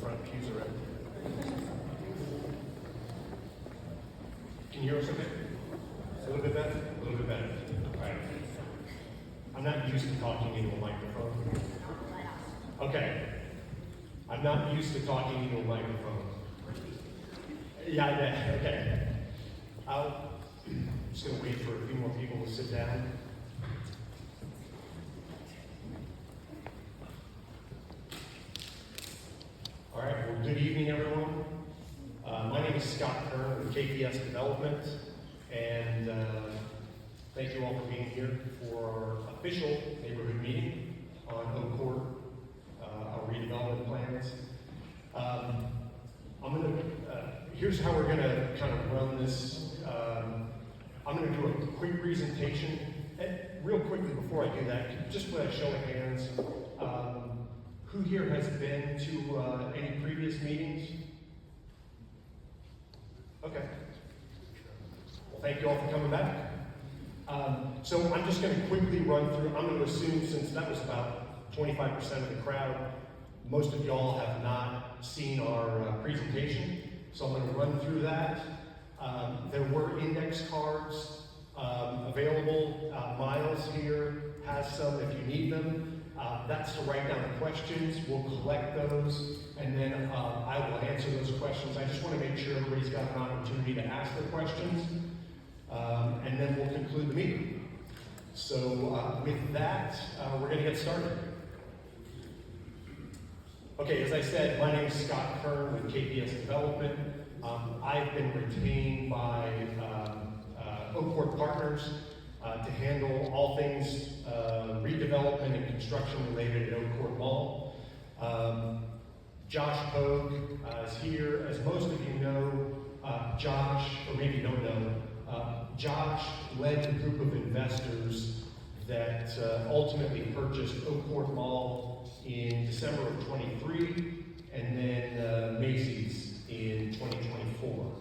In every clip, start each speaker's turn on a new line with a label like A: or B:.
A: front pews are empty. Can you hear us okay? A little bit better? A little bit better. All right. I'm not used to talking into a microphone. Okay. I'm not used to talking into a microphone. Yeah, I bet. Okay. I'm just going to wait for a few more people to sit down. All right, well, good evening, everyone. My name is Scott Kern with KPS Development, and thank you all for being here for our official neighborhood meeting on Oak Court, our redevelopment plans. Here's how we're gonna kind of run this. I'm gonna do a quick presentation. And real quickly before I do that, just with a show of hands, who here has been to any previous meetings? Okay. Well, thank you all for coming back. So I'm just going to quickly run through. I'm going to assume, since that was about 25% of the crowd, most of y'all have not seen our presentation. So I'm going to run through that. There were index cards available. Miles here has some if you need them. That's to write down the questions. We'll collect those, and then I will answer those questions. I just want to make sure everybody's got an opportunity to ask their questions, and then we'll conclude the meeting. So with that, we're going to get started. Okay, as I said, my name is Scott Kern with KPS Development. I've been retained by Oak Court Partners to handle all things redevelopment and construction related at Oak Court Mall. Josh Pogue is here. As most of you know, Josh, or maybe you don't know, Josh led the group of investors that ultimately purchased Oak Court Mall in December of 23, and then Macy's in 2024.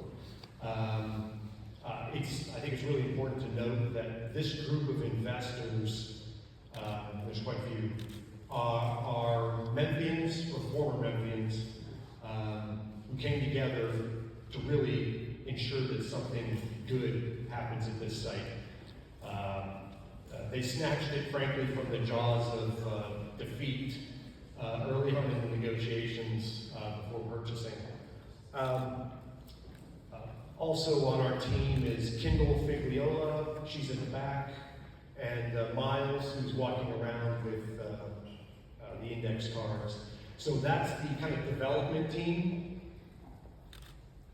A: I think it's really important to note that this group of investors, there's quite a few, are Memphians or former Memphians who came together to really ensure that something good happens at this site. They snatched it, frankly, from the jaws of defeat early on in the negotiations before purchasing. Also on our team is Kendall Figliola, she's in the back, and Miles, who's walking around with the index cards. So that's the kind of development team.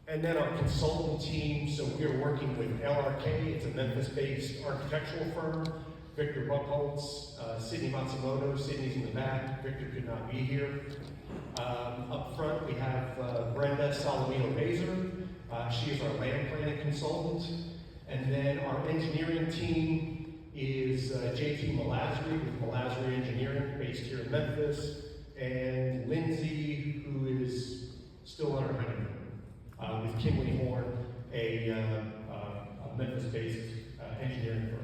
A: And then our consultant team, so we're working with LRK, it's a Memphis-based architectural firm. Victor Buckholz, Sydney Matsumoto, Sydney's in the back, Victor could not be here. Up front we have Brenda Salamino-Baser. She is our land planning consultant. And then our engineering team is JT Malazri with Malazri Engineering, based here in Memphis, and Lindsay, who is still on her honeymoon, with Kimley Horn, a Memphis-based engineering firm.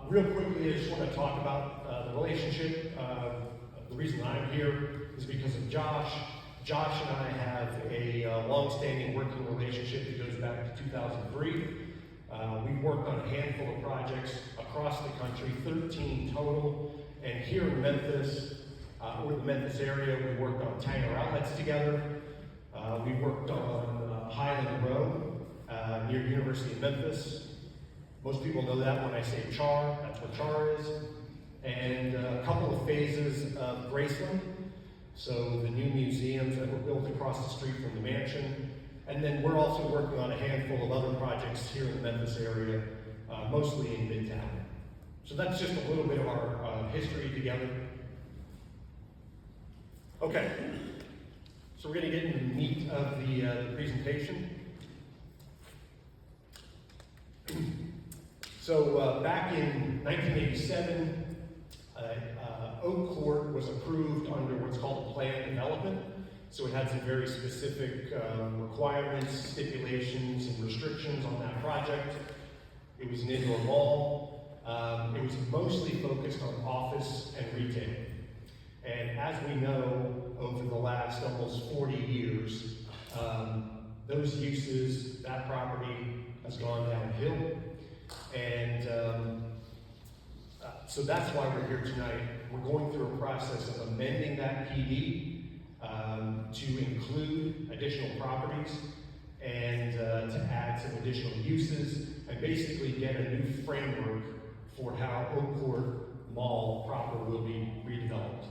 A: Real quickly, I just want to talk about the relationship. The reason I'm here is because of Josh. Josh and I have a long-standing working relationship that goes back to 2003. We've worked on a handful of projects across the country, 13 total. And here in Memphis, or the Memphis area, we worked on Tanger Outlets together. We worked on Highland Row near University of Memphis. Most people know that when I say Char, that's what Char is. And a couple of phases of Graceland. So the new museums that were built across the street from the mansion. And then we're also working on a handful of other projects here in the Memphis area, mostly in Midtown. So that's just a little bit of our history together. Okay, so we're going to get into the meat of the presentation. So back in 1987, Oak Court was approved under what's called a planned development. So it had some very specific requirements, stipulations, and restrictions on that project. It was an indoor mall. It was mostly focused on office and retail. And as we know, over the last almost 40 years, those uses, that property has gone downhill. And so that's why we're here tonight. We're going through a process of amending that PD to include additional properties and to add some additional uses and basically get a new framework for how Oak Court Mall proper will be redeveloped.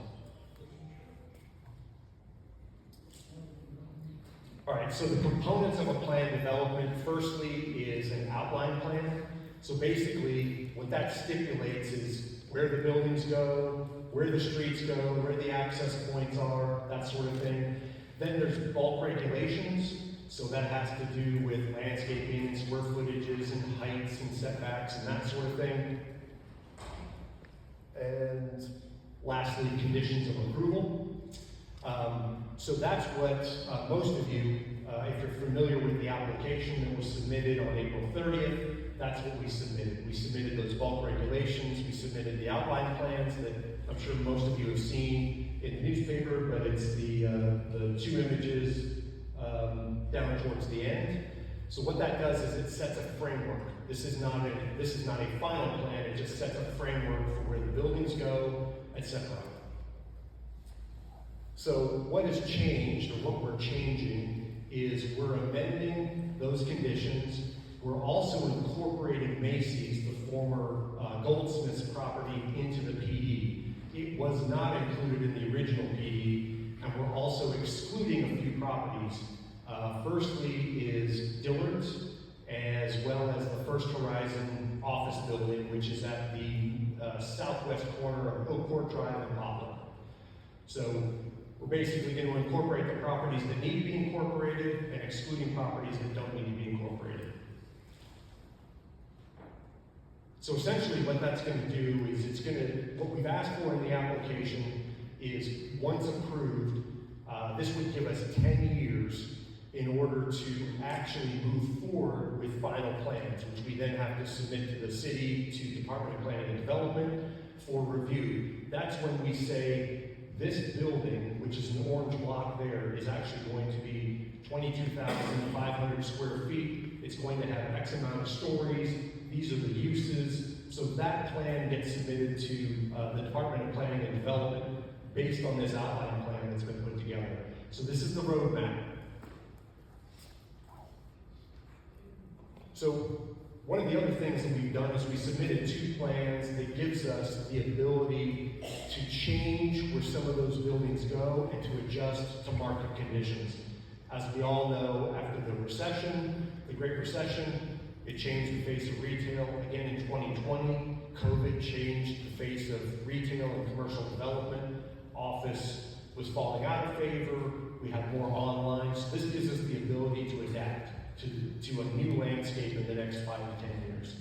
A: All right, so the components of a plan development, firstly, is an outline plan. So basically, what that stipulates is where the buildings go, where the streets go, where the access points are, that sort of thing. Then there's bulk regulations, so that has to do with landscaping, square footages, and heights, and setbacks, and that sort of thing. And lastly, conditions of approval. So that's what most of you, if you're familiar with the application that was submitted on April 30th, that's what we submitted. We submitted those bulk regulations, we submitted the outline plans that I'm sure most of you have seen in the newspaper, but it's the 2 images down towards the end. So what that does is it sets a framework. This is not a final plan, it just sets a framework for where the buildings go, etc. So what has changed, or what we're changing, is we're amending those conditions. We're also incorporating Macy's, the former Goldsmith's property, into the PD. It was not included in the original PD, and we're also excluding a few properties. Firstly is Dillard's, as well as the First Horizon office building, which is at the southwest corner of Oak Court Drive and Poplar. So we're basically going to incorporate the properties that need to be incorporated and excluding properties that don't need to be incorporated. So essentially what that's going to do is what we've asked for in the application is, once approved, this would give us 10 years in order to actually move forward with final plans, which we then have to submit to the city, to Department of Planning and Development for review. That's when we say, this building, which is an orange block there, is actually going to be 22,500 square feet. It's going to have X amount of stories. These are the uses. So that plan gets submitted to the Department of Planning and Development based on this outline plan that's been put together. So this is the roadmap. So one of the other things that we've done is we submitted 2 plans that gives us the ability to change where some of those buildings go and to adjust to market conditions. As we all know, after the recession, the Great Recession, it changed the face of retail. Again, in 2020, COVID changed the face of retail and commercial development. Office was falling out of favor. We had more online. So this gives us the ability to adapt to a new landscape in the next 5 to 10 years.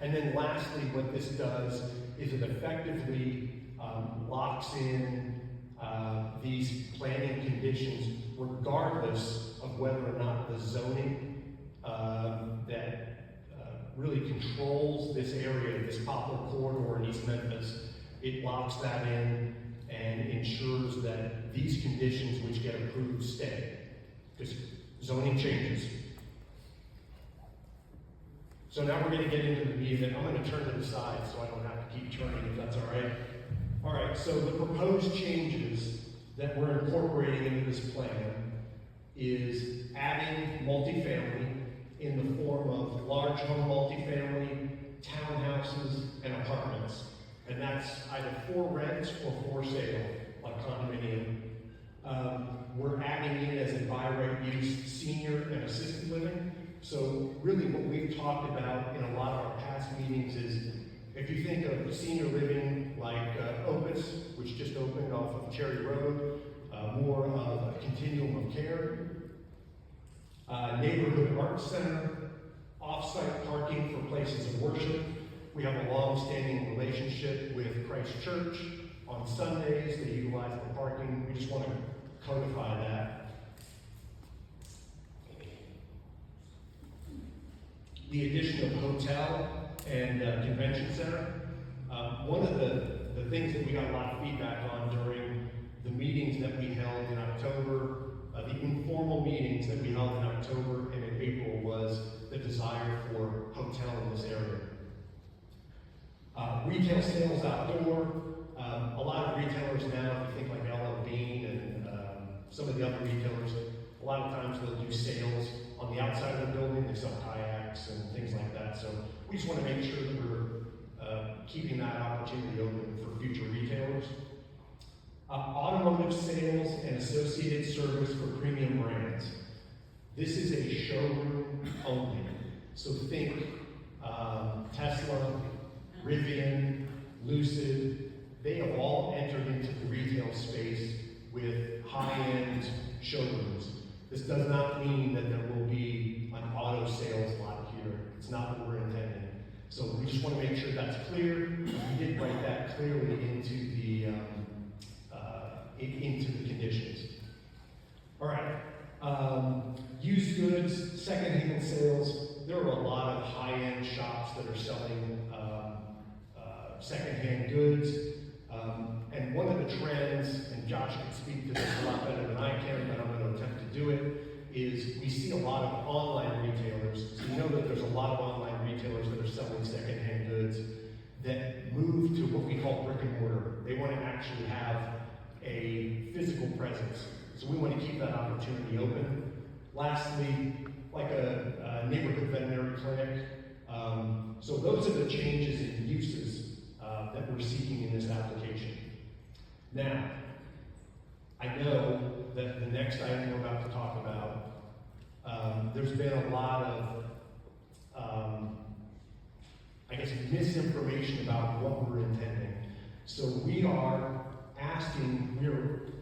A: And then lastly, what this does is it effectively locks in these planning conditions regardless of whether or not the zoning that really controls this area, this Poplar corridor in East Memphis, it locks that in and ensures that these conditions which get approved stay, because zoning changes. So now we're going to get into the meat of it. I'm going to turn to the side so I don't have to keep turning, if that's all right. All right, so the proposed changes that we're incorporating into this plan is adding multifamily in the form of large home multifamily, townhouses, and apartments. And that's either for rent or for sale, like condominium. We're adding in as a by right use senior and assisted living. So really what we've talked about in a lot of our past meetings is, if you think of senior living like Opus, which just opened off of Cherry Road, more of a continuum of care, neighborhood arts center, off-site parking for places of worship. We have a long-standing relationship with Christ Church. On Sundays, they utilize the parking. We just want to codify that. The addition of hotel and convention center. One of the things that we got a lot of feedback on during the meetings that we held in October, the informal meetings that we held in October and in April was the desire for hotel in this area. Retail sales outdoor. A lot of retailers now, if you think like L.L. Bean and some of the other retailers, a lot of times they'll do sales on the outside of the building. They sell kayaks and things like that. So we just want to make sure that we're keeping that opportunity open for future retailers. Automotive sales and associated service for premium brands. This is a showroom only. So think Tesla, Rivian, Lucid. They have all entered into the retail space with high-end showrooms. This does not mean that there will be an auto sales lot here. It's not what we're intending. So we just want to make sure that's clear. We did write that clearly into the conditions. All right. Used goods, secondhand sales. There are a lot of high-end shops that are selling secondhand goods. And one of the trends, and Josh can speak to this a lot better than I can, but I'm going to attempt to do it, is we see a lot of online retailers. So you know that there's a lot of online retailers that are selling secondhand goods that move to what we call brick and mortar. They want to actually have a physical presence. So we want to keep that opportunity open. Lastly, like a neighborhood veterinary clinic. So those are the changes in uses that we're seeking in this application. Now, I know that the next item we're about to talk about, there's been a lot of, I guess, misinformation about what we're intending. So we are asking,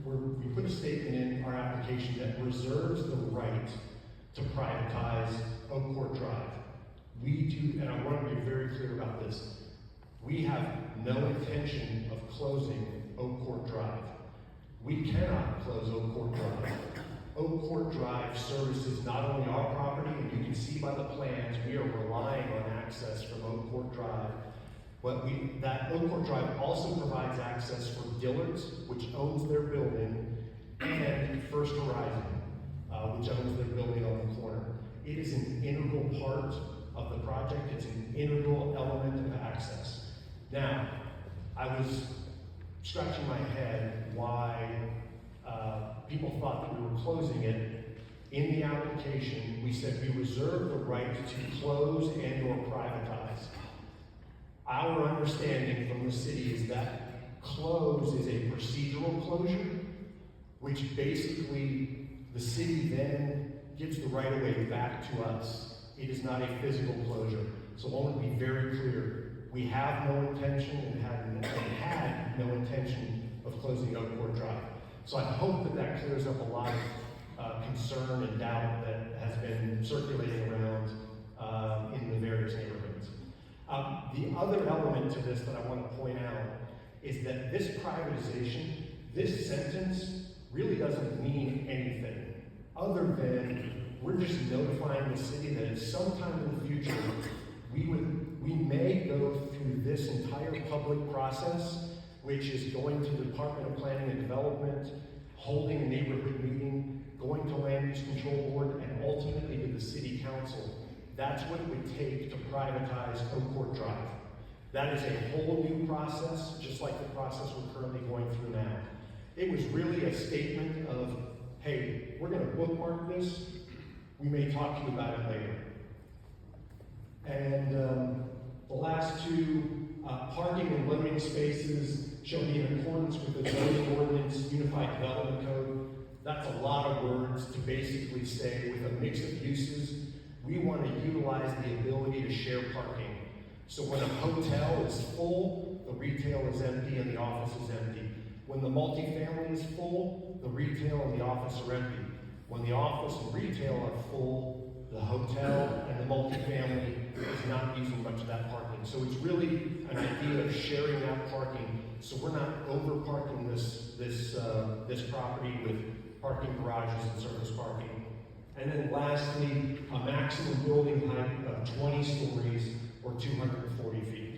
A: we put a statement in our application that reserves the right to privatize Oak Court Drive. We do, and I want to be very clear about this, we have no intention of closing Oak Court Drive. We cannot close Oak Court Drive. Oak Court Drive services not only our property, and you can see by the plans, we are relying on access from Oak Court Drive, but that Oak Court Drive also provides access for Dillard's, which owns their building, and First Horizon, which owns their building on the corner. It is an integral part of the project. It's an integral element of access. Now, I was scratching my head why people thought that we were closing it. In the application, we said we reserve the right to close and or privatize. Our understanding from the city is that close is a procedural closure, which basically the city then gives the right of way back to us. It is not a physical closure. So I want to be very clear. We have no intention and had no intention of closing Oak Court Drive. So I hope that that clears up a lot of concern and doubt that has been circulating around in the various neighborhoods. The other element to this that I want to point out is that this privatization, this sentence, really doesn't mean anything other than we're just notifying the city that at some time in the future, we may go through this entire public process, which is going to the Department of Planning and Development, holding a neighborhood meeting, going to Land Use Control Board, and ultimately to the City Council. That's what it would take to privatize Oak Court Drive. That is a whole new process, just like the process we're currently going through now. It was really a statement of, hey, we're going to bookmark this. We may talk to you about it later. And the last two, parking and loading spaces shall be in accordance with the zoning ordinance, Unified Development Code. That's a lot of words to basically say with a mix of uses, we want to utilize the ability to share parking. So when a hotel is full, the retail is empty and the office is empty. When the multifamily is full, the retail and the office are empty. When the office and retail are full, the hotel and the multifamily is not using much of that parking. So it's really an idea of sharing that parking, so we're not over parking this property with parking garages and surface parking. And then lastly, a maximum building height of 20 stories or 240 feet.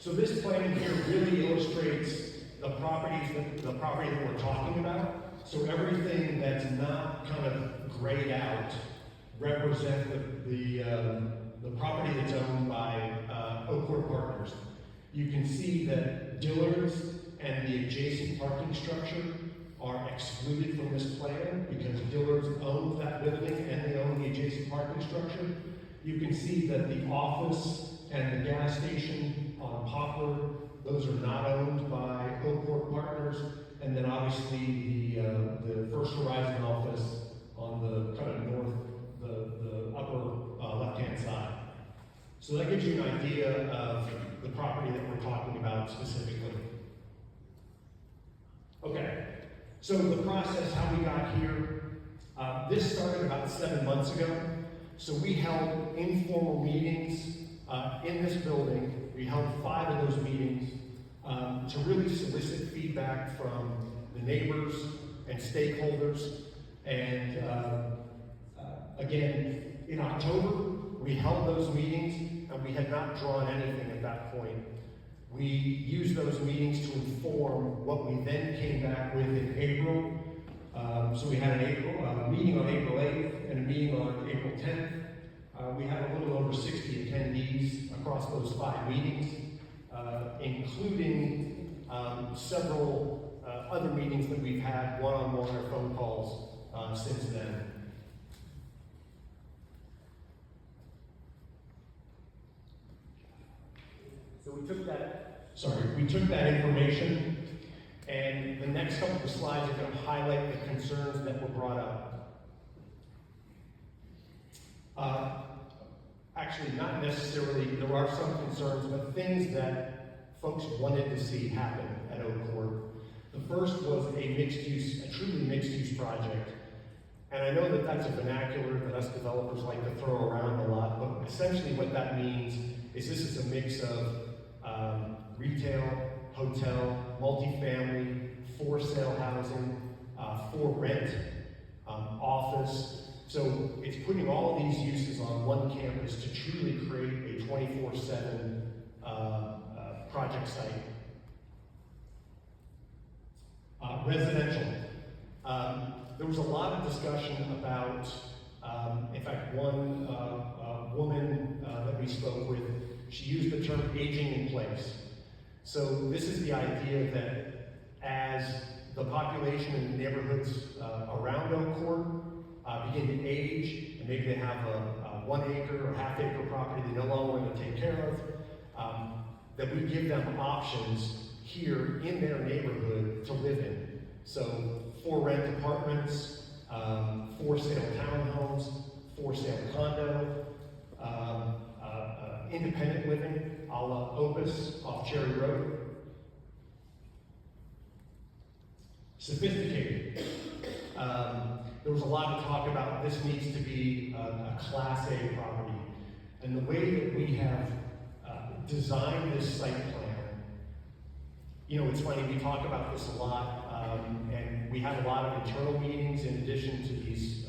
A: So this plan here really illustrates the property that we're talking about. So everything that's not kind of grayed out represent the property that's owned by Oakport Partners. You can see that Dillard's and the adjacent parking structure are excluded from this plan because Dillard's owns that building and they own the adjacent parking structure. You can see that the office and the gas station on Poplar, those are not owned by Oakport Partners. And then obviously the First Horizon office on the kind of north, the upper left-hand side. So that gives you an idea of the property that we're talking about specifically. Okay, so the process, how we got here, this started about 7 months ago. So we held informal meetings in this building. We held 5 of those meetings to really solicit feedback from the neighbors and stakeholders. And again, in October, we held those meetings and we had not drawn anything at that point. We used those meetings to inform what we then came back with in April. So we had a meeting on April 8th and a meeting on April 10th. We had a little over 60 attendees across those 5 meetings, including several other meetings that we've had, one-on-one or phone calls since then. So we took that information, and the next couple of slides are going to highlight the concerns that were brought up. Actually, not necessarily, there are some concerns, but things that folks wanted to see happen at Oakport. The first was a truly mixed-use project. And I know that that's a vernacular that us developers like to throw around a lot, but essentially what that means is this is a mix of retail, hotel, multifamily, for sale housing, for rent, office. So it's putting all these uses on one campus to truly create a 24/7 project site. Residential. There was a lot of discussion about, in fact, one woman that we spoke with, she used the term aging in place. So this is the idea that as the population in the neighborhoods around Oakport begin to age, and maybe they have a 1 acre or half acre property they no longer want to take care of, that we give them options here in their neighborhood to live in. So for rent apartments, for sale townhomes, for sale condo, independent living, a la Opus off Cherry Road. Sophisticated. There was a lot of talk about this needs to be a Class A property. And the way that we have designed this site plan, you know, it's funny, we talk about this a lot, and we had a lot of internal meetings in addition to these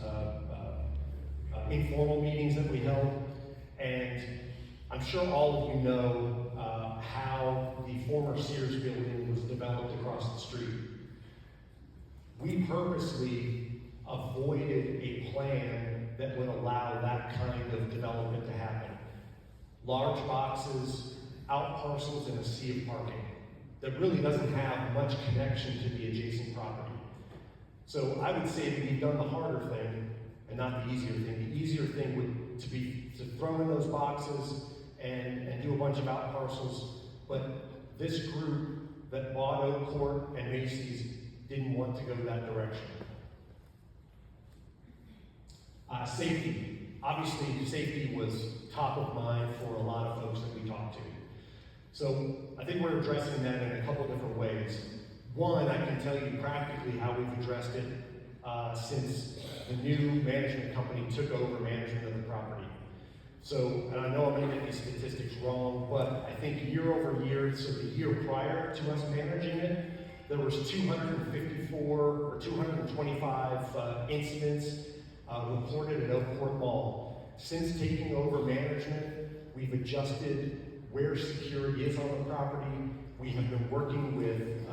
A: informal meetings that we held. And I'm sure all of you know how the former Sears building was developed across the street. We purposely avoided a plan that would allow that kind of development to happen. Large boxes, out parcels, and a sea of parking that really doesn't have much connection to the adjacent property. So I would say that we've done the harder thing and not the easier thing. The easier thing would to throw in those boxes and do a bunch of out parcels, but this group that bought Oakport and Macy's didn't want to go that direction. Safety. Obviously, safety was top of mind for a lot of folks that we talked to. So I think we're addressing that in a couple different ways. One, I can tell you practically how we've addressed it since the new management company took over management of the property. So, and I know I'm going to get these statistics wrong, but I think year over year, so the year prior to us managing it, there was 254 or 225 incidents reported at Oakport Mall. Since taking over management, we've adjusted where security is on the property. We have been working with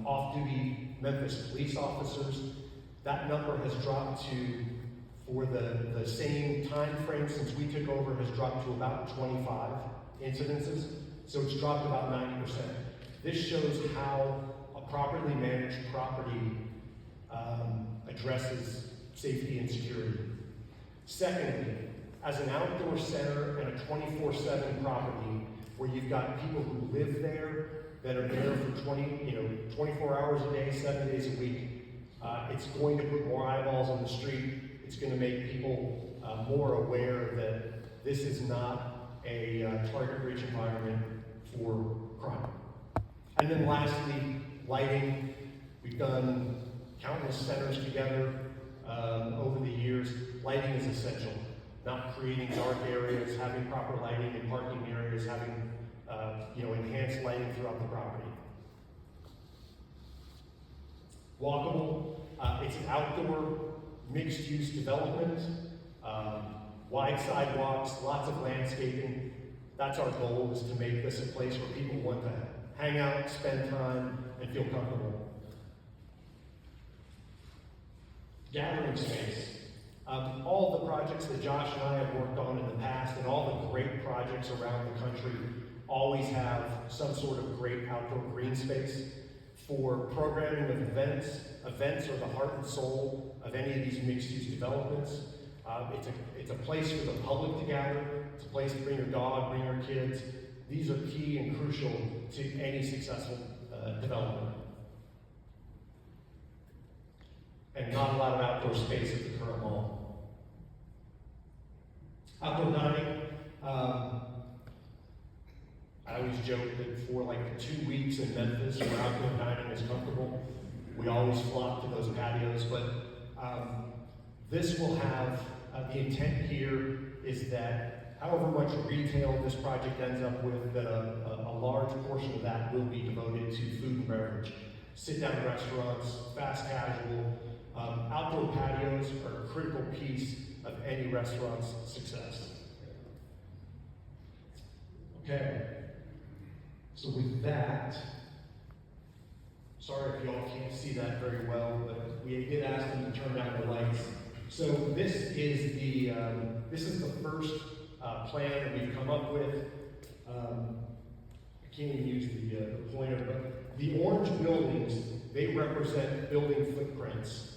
A: off-duty Memphis police officers. That number has dropped to, for the same time frame since we took over, has dropped to about 25 incidences. So it's dropped about 90%. This shows how a properly managed property addresses safety and security. Secondly, as an outdoor center and a 24/7 property where you've got people who live there that are there for 24 hours a day, 7 days a week, it's going to put more eyeballs on the street. It's going to make people more aware that this is not a target-rich environment for crime. And then lastly, lighting. We've done countless centers together over the years. Lighting is essential. Not creating dark areas, having proper lighting in parking areas, having enhanced lighting throughout the property. Walkable. It's an outdoor mixed-use development. Wide sidewalks, lots of landscaping. That's our goal, is to make this a place where people want to hang out, spend time, and feel comfortable. Gathering space. All the projects that Josh and I have worked on in the past, and all the great projects around the country, always have some sort of great outdoor green space. For programming of events are the heart and soul of any of these mixed-use developments. It's a place for the public to gather. It's a place to bring your dog, bring your kids. These are key and crucial to any successful development. And not a lot of outdoor space at the current mall. Outdoor dining. I always joke that for like the 2 weeks in Memphis where outdoor dining is comfortable, we always flock to those patios. But this will have, the intent here is that however much retail this project ends up with, that a large portion of that will be devoted to food and beverage. Sit-down restaurants, fast casual. Outdoor patios are a critical piece of any restaurant's success. Okay, so with that, sorry if y'all can't see that very well, but we did ask them to turn down the lights. So this is the first plan that we've come up with. I can't even use the pointer, but the orange buildings, they represent building footprints.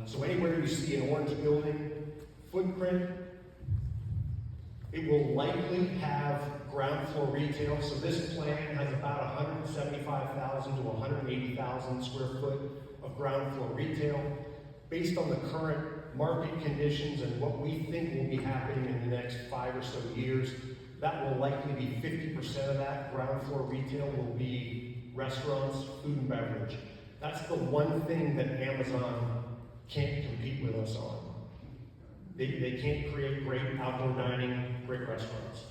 A: So anywhere you see an orange building footprint, it will likely have ground floor retail. So this plan has about 175,000 to 180,000 square foot of ground floor retail. Based on the current market conditions and what we think will be happening in the next 5 or so years, that will likely be 50% of that ground floor retail will be restaurants, food and beverage. That's the one thing that Amazon can't compete with us on. They can't create great outdoor dining, great restaurants.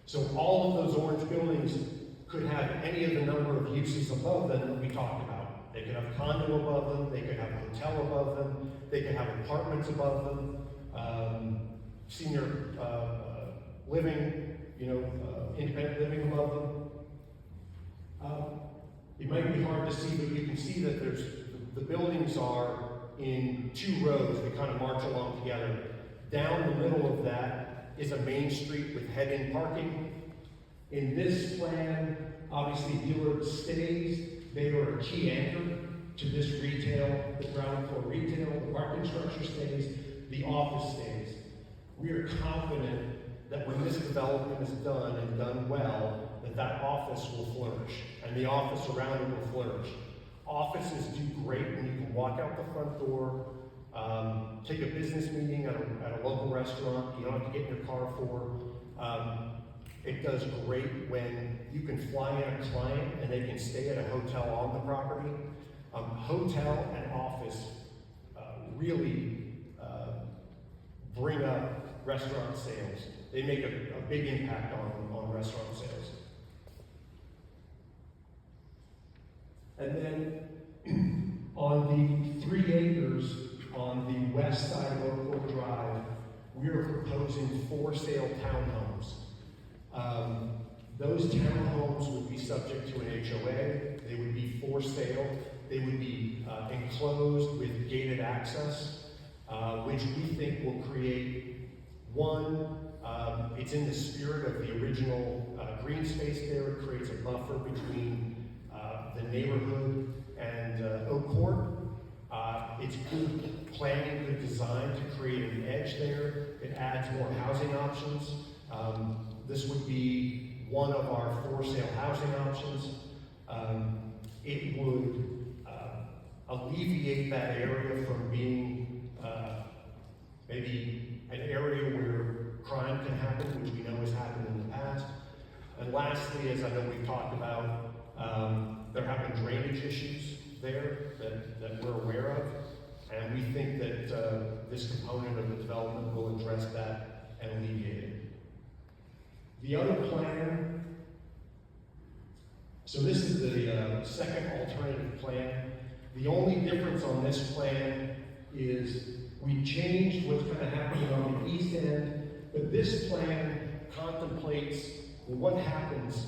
A: So all of those orange buildings could have any of the number of uses above them that we talked about. They could have condo above them, they could have a hotel above them, they could have apartments above them, senior living, independent living above them. It might be hard to see, but you can see that the buildings are in 2 rows that kind of march along together. Down the middle of that is a main street with head-in parking. In this plan, obviously Dillard stays. They are a key anchor to this retail, the ground floor retail. The parking structure stays, the office stays. We are confident that when this development is done and done well, that office will flourish, and the office around it will flourish. Offices do great when you can walk out the front door, take a business meeting at a local restaurant you don't have to get in your car for. It does great when you can fly in a client and they can stay at a hotel on the property. Hotel and office really bring up restaurant sales. They make a big impact on restaurant sales. And then on the 3 acres on the west side of Oak Drive, we are proposing 4 sale townhomes. Those townhomes would be subject to an HOA. They would be for sale. They would be enclosed with gated access, which we think will create one, it's in the spirit of the original green space there. It creates a buffer between the neighborhood and Oak Court. It's good planning, good design to create an edge there. It adds more housing options. This would be one of our for sale housing options. It would alleviate that area from being maybe an area where crime can happen, which we know has happened in the past. And lastly, as I know we've talked about, there have been drainage issues there that we're aware of. And we think that this component of the development will address that and alleviate it. The other plan, so this is the second alternative plan. The only difference on this plan is we changed what's kind of happening on the east end, but this plan contemplates what happens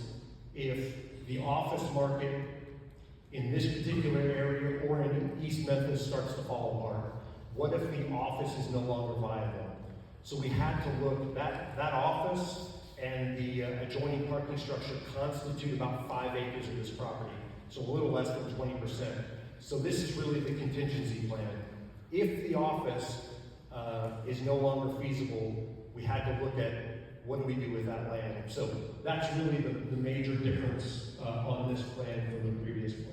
A: if the office market in this particular area or in East Memphis starts to fall apart. What if the office is no longer viable? So we had to look, that office and the adjoining parking structure constitute about 5 acres of this property, so a little less than 20%. So this is really the contingency plan. If the office is no longer feasible, we had to look at what do we do with that land. So that's really the major difference on this plan from the previous plan.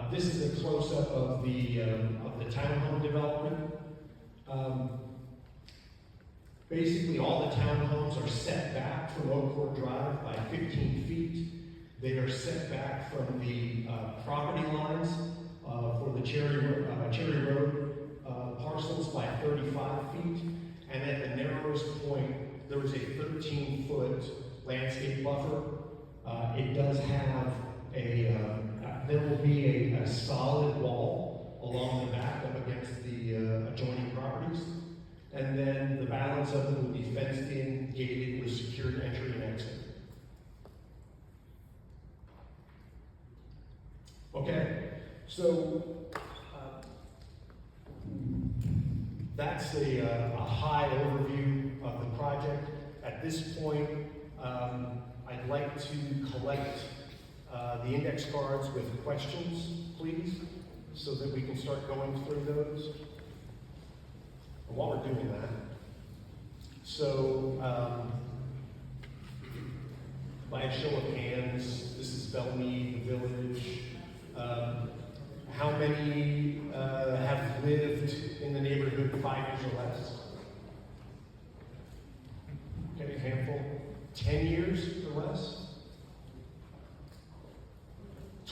A: This is a close-up of the townhome development. Basically, all the townhomes are set back from Oak Court Drive by 15 feet. They are set back from the property lines for the Cherry Road parcels by 35 feet. And at the narrowest point, there is a 13-foot landscape buffer. It does have there will be a solid wall along the back up against the adjoining properties. And then the balance of it will be fenced in, gated with secured entry and exit. Okay, so that's a high overview of the project. At this point, I'd like to collect the index cards with questions, please, so that we can start going through those. And while we're doing that, so by a show of hands, this is Belmead, the village. How many have lived in the neighborhood 5 years or less? Okay, a handful. 10 years or less?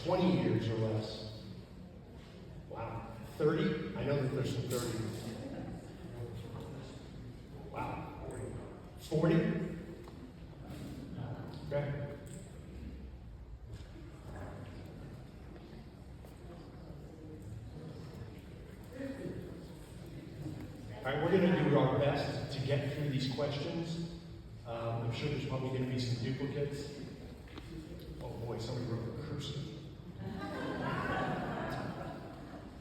A: 20 years or less? Wow. 30? I know that there's some 30. Wow. 40? Okay. All right, we're going to do our best to get through these questions. I'm sure there's probably going to be some duplicates. Oh boy, somebody wrote a cursive.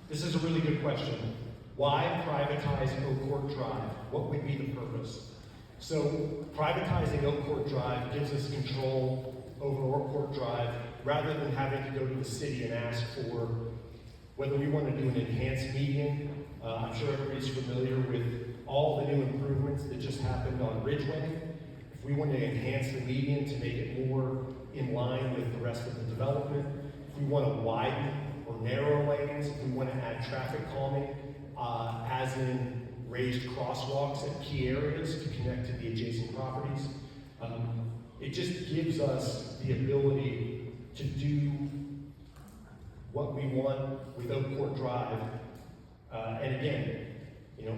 A: This is a really good question. Why privatize Oak Court Drive? What would be the purpose? So privatizing Oak Court Drive gives us control over Oak Court Drive rather than having to go to the city and ask for whether we want to do an enhanced median. I'm sure everybody's familiar with all the new improvements that just happened on Ridgeway. If we want to enhance the median to make it more in line with the rest of the development, if we want to widen or narrow lanes, if we want to add traffic calming, as in raised crosswalks at key areas to connect to the adjacent properties, it just gives us the ability to do what we want with Oak Court Drive. And again, you know,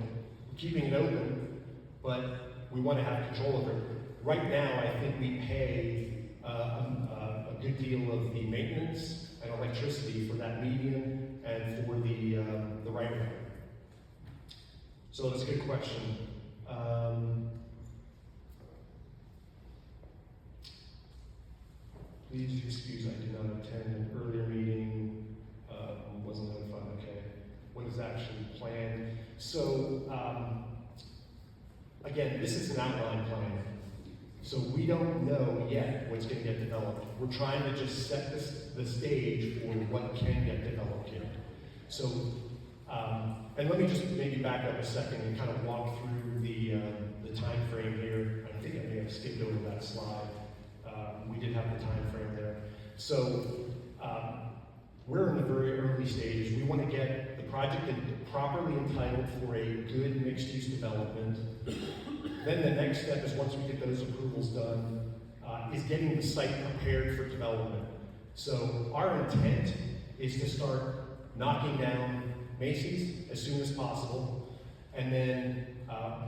A: keeping it open, but we want to have control of it. Right now, I think we pay a good deal of the maintenance and electricity for that median and for the So that's a good question. Please excuse, I did not attend an earlier meeting, wasn't notified, okay. What is actually planned? So, again, this is an outline plan. So we don't know yet what's going to get developed. We're trying to just set the stage for what can get developed here. So, and let me just maybe back up a second and kind of walk through the time frame here. I think I may have skipped over that slide. We did have the time frame there. So we're in the very early stages. We want to get the project properly entitled for a good mixed-use development. Then the next step is, once we get those approvals done, is getting the site prepared for development. So our intent is to start knocking down Macy's as soon as possible. And then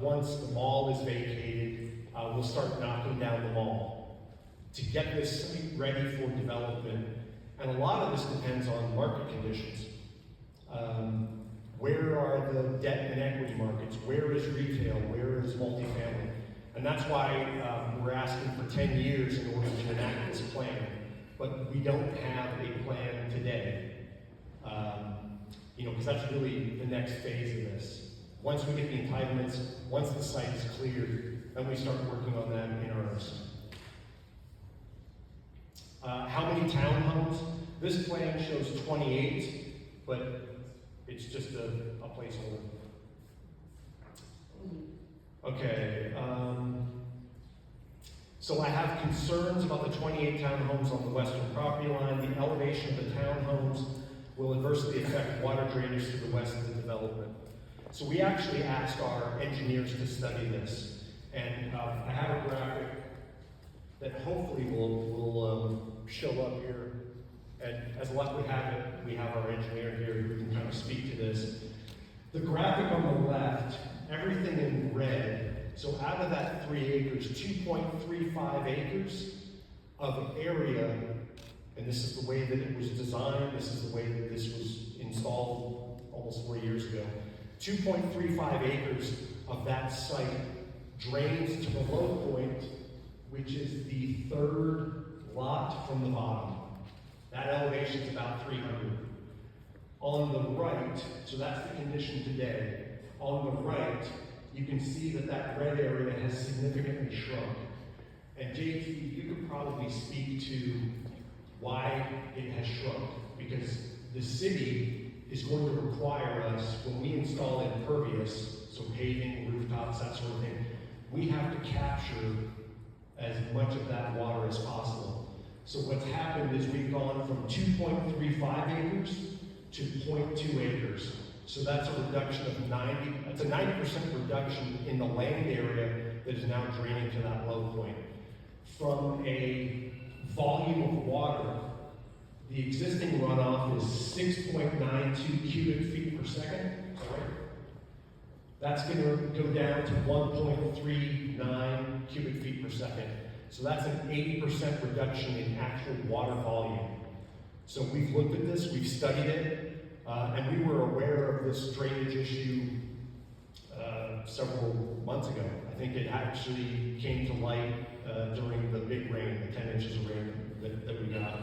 A: once the mall is vacated, we'll start knocking down the mall to get this site ready for development. And a lot of this depends on market conditions. Where are the debt and equity markets? Where is retail? Where is multifamily? And that's why we're asking for 10 years in order to enact this plan. But we don't have a plan today. Because that's really the next phase of this. Once we get the entitlements, once the site is cleared, then we start working on that in earnest. How many townhomes? This plan shows 28, but it's just a placeholder. Okay. So I have concerns about the 28 townhomes on the western property line. The elevation of the townhomes will adversely affect water drainage to the west of the development. So we actually asked our engineers to study this. And I have a graphic that hopefully will show up here. And as luck would have it, we have our engineer here who can kind of speak to this. The graphic on the left, everything in red, so out of that 3 acres, 2.35 acres of area, and this is the way that it was designed, this is the way that this was installed almost 4 years ago. 2.35 acres of that site drains to the low point, which is the third lot from the bottom. That elevation is about 300. On the right, so that's the condition today. On the right, you can see that that red area has significantly shrunk. And JT, you could probably speak to why it has shrunk, because the city is going to require us, when we install impervious, so paving, rooftops, that sort of thing, we have to capture as much of that water as possible. So what's happened is we've gone from 2.35 acres to 0.2 acres. So that's a reduction of 90% reduction in the land area that is now draining to that low point. From a volume of water, the existing runoff is 6.92 cubic feet per second. That's going to go down to 1.39 cubic feet per second. So that's an 80% reduction in actual water volume. So we've looked at this, we've studied it, and we were aware of this drainage issue several months ago. I think it actually came to light during the big rain, the 10 inches of rain that we got.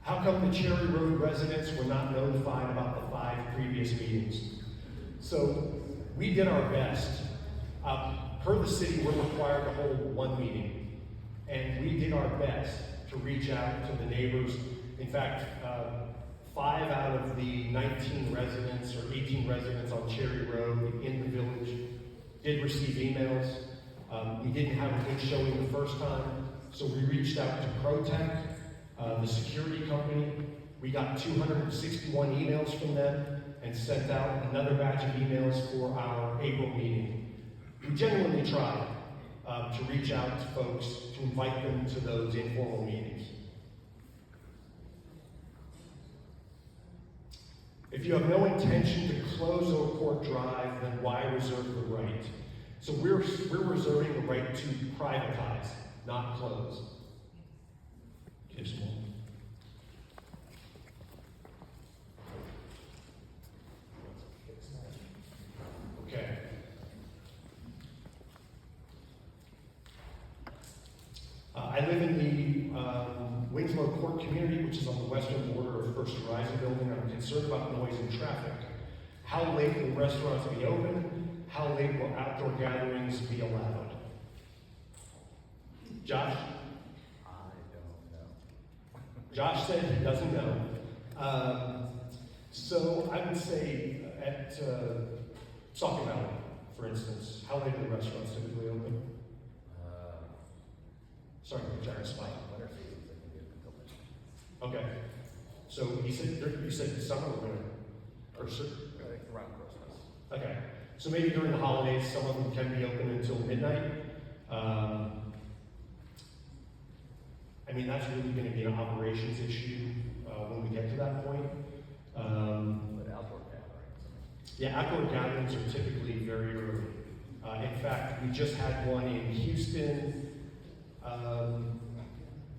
A: How come the Cherry Road residents were not notified about the 5 previous meetings? So we did our best. Per the city, we're required to hold 1 meeting. And we did our best to reach out to the neighbors. In fact, 5 out of the 19 residents or 18 residents on Cherry Road in the village did receive emails. We didn't have a good showing the first time, so we reached out to ProTech, the security company. We got 261 emails from them and sent out another batch of emails for our April meeting. We genuinely tried to reach out to folks, to invite them to those informal meetings. If you have no intention to close Oak Court Drive, then why reserve the right? So we're reserving the right to privatize, not close. Just one. I live in the Winslow Court community, which is on the western border of First Horizon building. I'm concerned about noise and traffic. How late will restaurants be open? How late will outdoor gatherings be allowed? Josh?
B: I don't know.
A: Josh said he doesn't know. So I would say at Sauk Valley, for instance, how late are the restaurants typically open? Sorry for the giant spike.
B: Winter seasons, they can get until midnight.
A: Okay. So you said summer or winter? Or
B: Around Christmas.
A: okay. So maybe during the holidays, some of them can be open until midnight. I mean, that's really going to be an operations issue when we get to that point.
B: But outdoor gatherings.
A: Yeah, outdoor gatherings are typically very early. In fact, we just had one in Houston.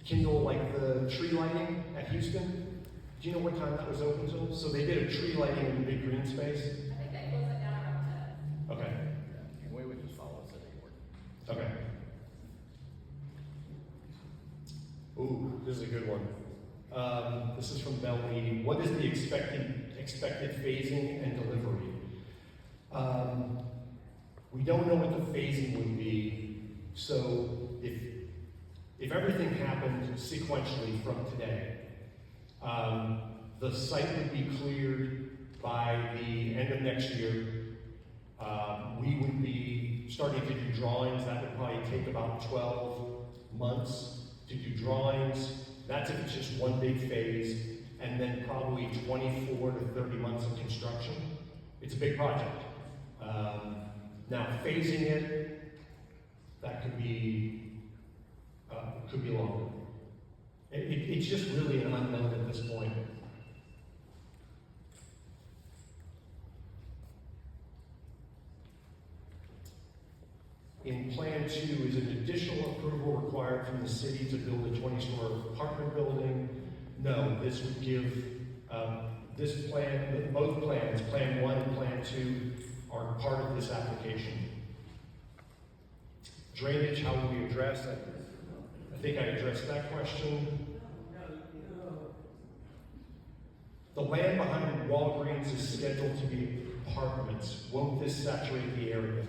A: Kindle, like the tree lighting at Houston. Do you know what time that was open till? So they did a tree lighting in the big green space.
C: I think they closed it down around 10.
A: Okay.
B: Yeah. And we would just follow city ordinance.
A: Okay. Ooh, this is a good one. This is from Bell Meeting. What is the expected phasing and delivery? We don't know what the phasing would be. So if everything happened sequentially from today, the site would be cleared by the end of next year. We would be starting to do drawings. That would probably take about 12 months to do drawings. That's if it's just one big phase, and then probably 24 to 30 months of construction. It's a big project. Now, phasing it, that could be longer. It's just really an unknown at this point. In Plan 2, is an additional approval required from the city to build a 20-story apartment building? No, this would give, this plan, both plans, Plan 1 and Plan 2, are part of this application. Drainage, how will we address that? I think I addressed that question. The land behind Walgreens is scheduled to be apartments. Won't this saturate the area?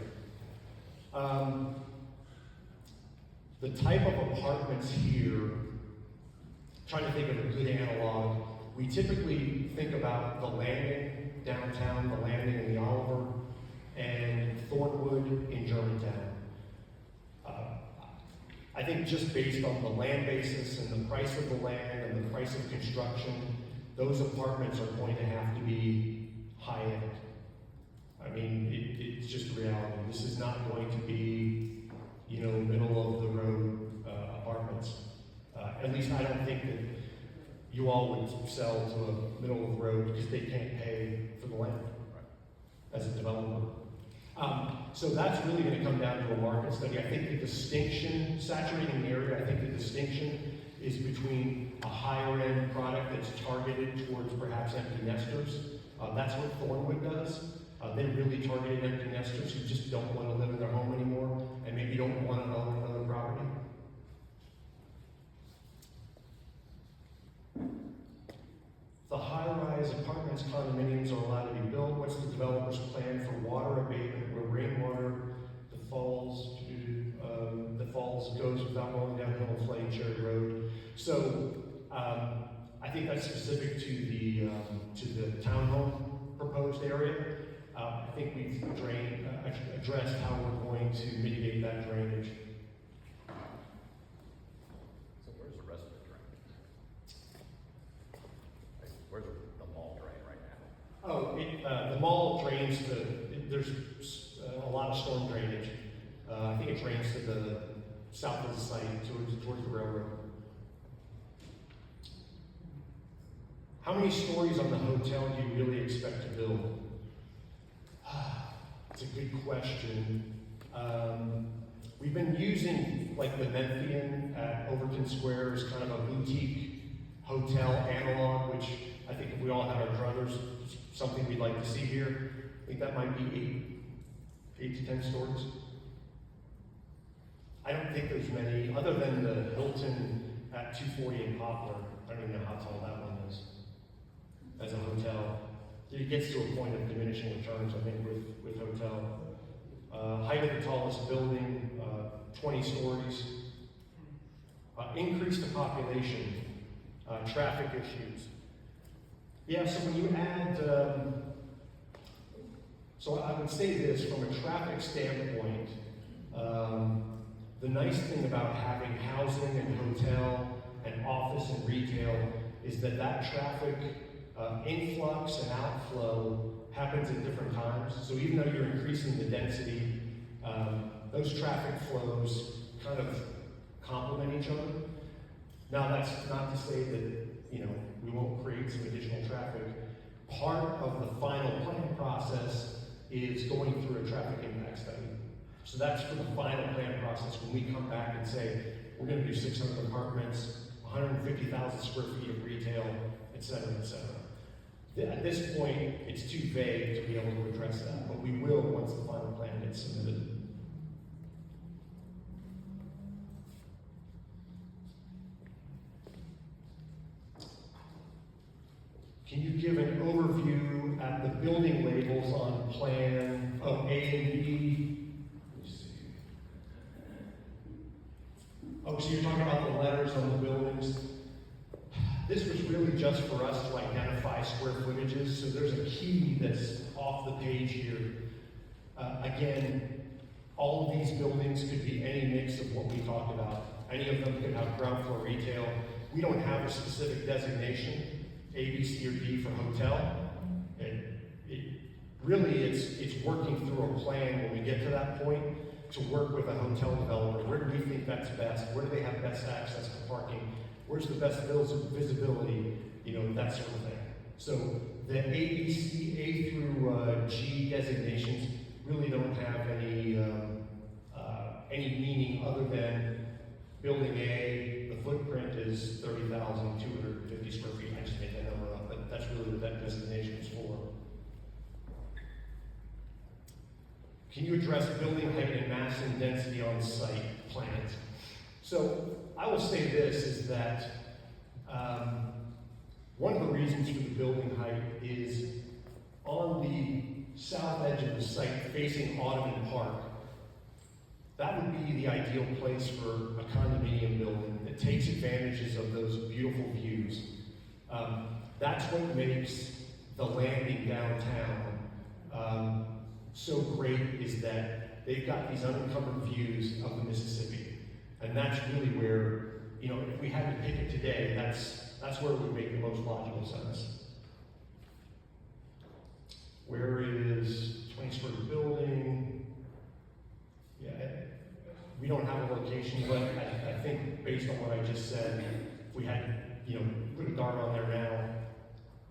A: The type of apartments here, trying to think of a good analog, we typically think about the Landing downtown, the Landing in the Oliver, and Thornwood in Germantown. I think just based on the land basis and the price of the land and the price of construction, those apartments are going to have to be high-end. I mean, it's just reality. This is not going to be, middle of the road apartments. At least I don't think that you all would sell to a middle of the road because they can't pay for the land as a developer. So that's really going to come down to a market study. I think the distinction, saturating the area, I think the distinction is between a higher end product that's targeted towards perhaps empty nesters. That's what Thornwood does. They really targeted empty nesters who just don't want to live in their home anymore and maybe don't want to own another property. The high-rise apartments, condominiums are allowed to be built. What's the developer's plan for water abatement where rainwater falls goes without rolling downhill and flooding Cherry Road? So I think that's specific to the townhome proposed area. I think we've addressed how we're going to mitigate that drainage.
B: So where's the rest of the drainage? Like, where's the mall drain right now?
A: Oh, the mall drains there's a lot of storm drainage. I think it drains to the south of the site towards the railroad. How many stories on the hotel do you really expect to build? It's a good question. We've been using like the Memphian at Overton Square as kind of a boutique hotel analog, which I think if we all had our druthers, something we'd like to see here. I think that might be 8 to 10 stories. I don't think there's many, other than the Hilton at 240 in Poplar. I don't even know how tall that one is as a hotel. It gets to a point of diminishing returns, I think, with hotel. Height of the tallest building, 20 stories. Increase the population, traffic issues. Yeah, so when you add, so I would say this, from a traffic standpoint, the nice thing about having housing and hotel and office and retail is that traffic influx and outflow happens at different times. So even though you're increasing the density, those traffic flows kind of complement each other. Now that's not to say that, we won't create some additional traffic. Part of the final plan process is going through a traffic impact study. So that's for the final plan process when we come back and say, we're gonna do 600 apartments, 150,000 square feet of retail, et cetera, et cetera. At this point, it's too vague to be able to address that, but we will once the final plan gets submitted. Can you give an overview at the building labels on plan A and B? Let me see. Oh, so you're talking about the letters on the buildings? This was really just for us to identify square footages, so there's a key that's off the page here. Again, all of these buildings could be any mix of what we talked about. Any of them could have ground floor retail. We don't have a specific designation, A, B, C, or D for hotel. It's working through a plan when we get to that point to work with a hotel developer. Where do we think that's best? Where do they have best access to parking? Where's the best visibility? That sort of thing. So the A, B, C, A through G designations really don't have any meaning other than building A, the footprint is 30,250 square feet. I just made that number up, but that's really what that designation is for. Can you address building height and mass and density on site plans? So I will say this is that one of the reasons for the building height is on the south edge of the site facing Audubon Park. That would be the ideal place for a condominium building that takes advantages of those beautiful views. That's what makes the landing downtown so great, is that they've got these unencumbered views of the Mississippi. And that's really where, if we had to pick it today, that's where it would make the most logical sense. Where is 20-story building? Yeah, we don't have a location, but I think based on what I just said, if we had, put a dart on there now,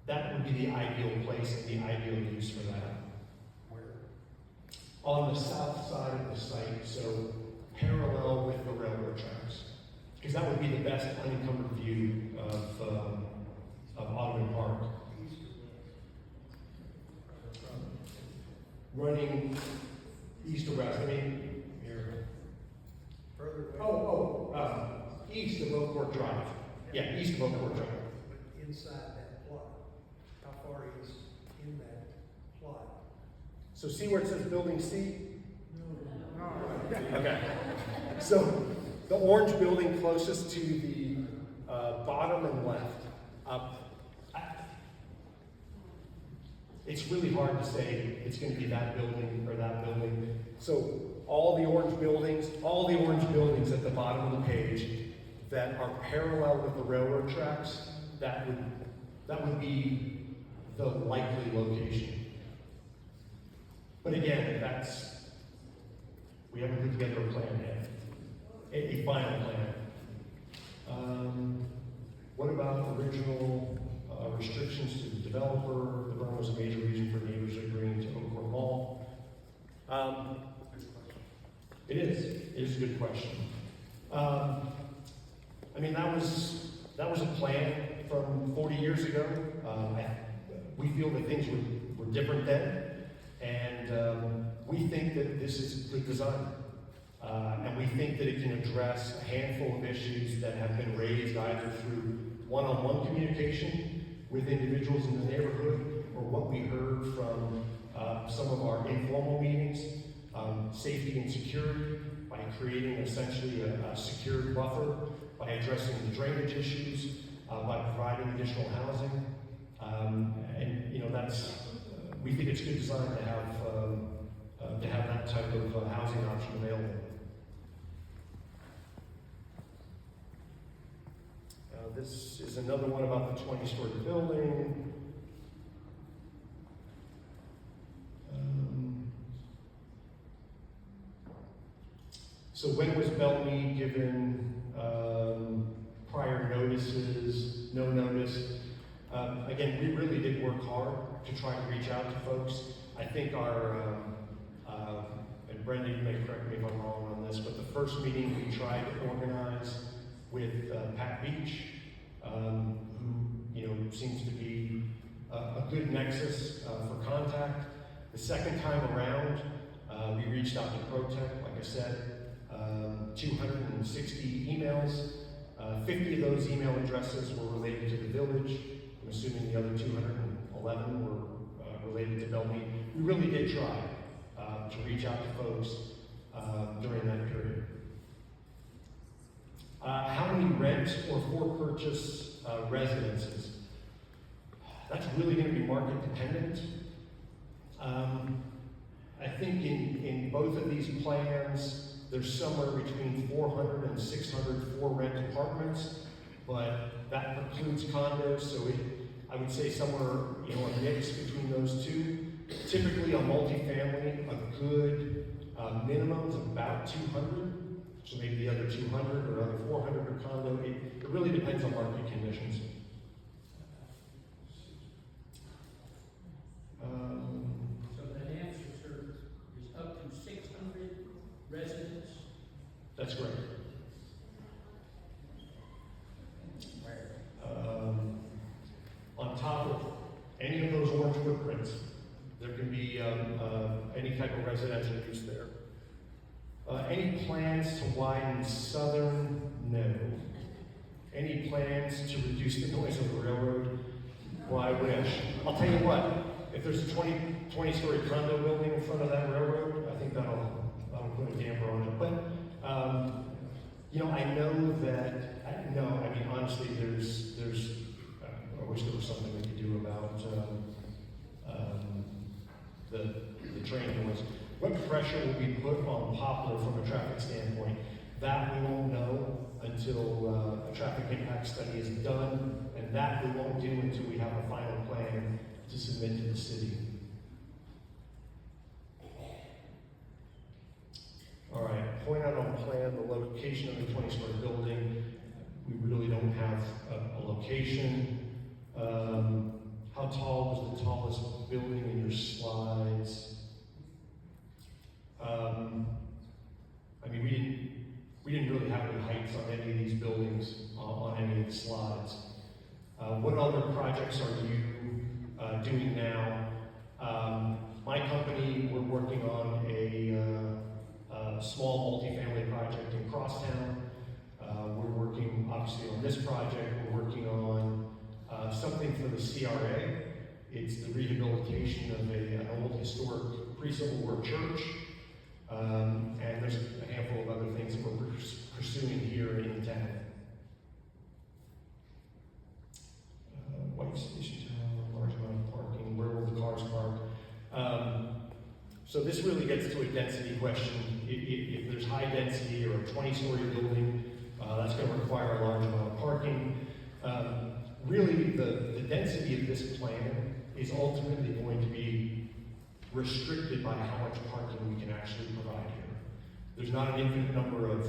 A: that would be the ideal place and the ideal use for that. Where? On the south side of the site, so parallel with the railroad tracks. Because that would be the best unencumbered view of Audubon Park. Running east or west, here.
D: Further west?
A: East of Oak Court Drive. Yeah, east of Oak Court Drive.
D: But inside that plot, how far is in that plot?
A: So see where it says building C?
D: No.
A: Okay. So the orange building closest to the bottom and left. It's really hard to say it's going to be that building or that building. So all the orange buildings at the bottom of the page that are parallel with the railroad tracks, that would be the likely location. But again, we haven't put together a plan yet, a final plan. What about original restrictions to the developer? The burn was a major reason for neighbors agreeing to Oak Court Mall. It is a good question. That was a plan from 40 years ago. We feel that things were different then, and we think that this is good design. And we think that it can address a handful of issues that have been raised either through one-on-one communication with individuals in the neighborhood or what we heard from some of our informal meetings, safety and security, by creating essentially a secured buffer, by addressing the drainage issues, by providing additional housing. And you know, that's, we think it's good design to have that type of housing option available. This is another one about the 20-story building. So when was Bellmead given prior notices, no notice? Again, we really did work hard to try to reach out to folks. I think our, and Brenda, you may correct me if I'm wrong on this, but the first meeting we tried to organize with Pat Beach, who, you know, seems to be a good nexus for contact. The second time around, we reached out to ProTech, like I said, 260 emails. 50 of those email addresses were related to the village. I'm assuming the other 211 were related to Bellmead. We really did try to reach out to folks during that period. How many rent or for purchase residences? That's really going to be market dependent. I think in both of these plans, there's somewhere between 400 and 600 for-rent apartments, but that precludes condos, so I would say somewhere, you know, a mix between those two. Typically, a multifamily, a good minimum is about 200, so maybe the other 200 or other 400 are condo. It really depends on market conditions.
E: So that answer, sir, is up to 600 residents?
A: That's correct. On top of any of those orange footprints, there can be any type of residential use there. Any plans to widen Southern? No. Any plans to reduce the noise of the railroad? Well, I wish. I'll tell you what, if there's a 20-story condo building in front of that railroad, I think that'll put a damper on it. But, you know, I know that, I mean, honestly, there's I wish there was something we could do about the train noise. What pressure will be put on Poplar from a traffic standpoint? That we won't know until a traffic impact study is done, and that we won't do until we have a final plan to submit to the city. All right, point out on plan the location of the 20-story building. We really don't have a location. How tall was the tallest building in your slides? I mean, we didn't really have any heights on any of these buildings on any of the slides. What other projects are you doing now? My company, we're working on a small multifamily project in Crosstown. We're working, obviously, on this project. We're working on something for the CRA. It's the rehabilitation of an old historic pre-Civil War church. And there's a handful of other things that we're pursuing here in town. White Station Town, large amount of parking, where will the cars park? So this really gets to a density question. If there's high density or a 20-story building, that's going to require a large amount of parking. Really, the density of this plan is ultimately going to be restricted by how much parking we can actually provide here. There's not an infinite number of